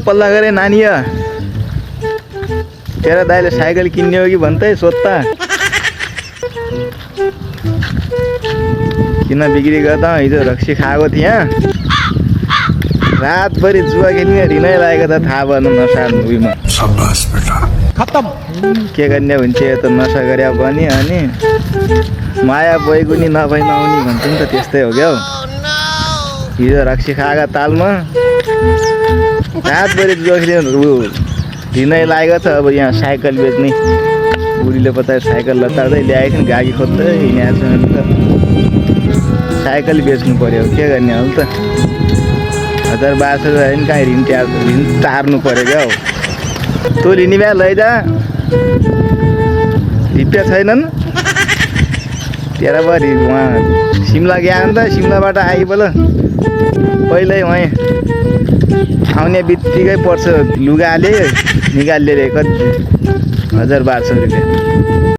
पल्ला गरे नानी हो तेरा दाइले साइकल किन्ने हो कि भन्दै सोध्ता किन बिक्री गर्दा हिजो रक्सी खाएको थिएँ रातभरि जुवा खेल्ने ढिलै लागेको त थाहा भएन नसा उयोमा खत्म के गर्ने हुन्छ त नसा गरे पनि अनि माया बैगुनी नभई नआउने भन्छ नि त त्यस्तै हो क्या हिजो रक्सी खाएका तालमा रातभरि जुवा खेल्ने ढिलै लागेको छ अब यहाँ साइकल बेच्ने बुढीले पचाएर साइकल लतार्दै ल्याएको थियो गाडी खोज्दै हिँडेको छ त साइकल बेच्नु पर्यो के गर्ने हो त 1200 नि कहीँ ऋण टार्नु पर्यो क्या हौ तँ लिने भए लैजा ढिप्पिया छैनन् तेह्रभरि उहाँ सिमला गयो नि त सिमलाबाट आइबल पहिल्यै उहाँ आउने बित्तिकै पर्छ लुगाले निकालिदिएर कति 1200 रुपियाँ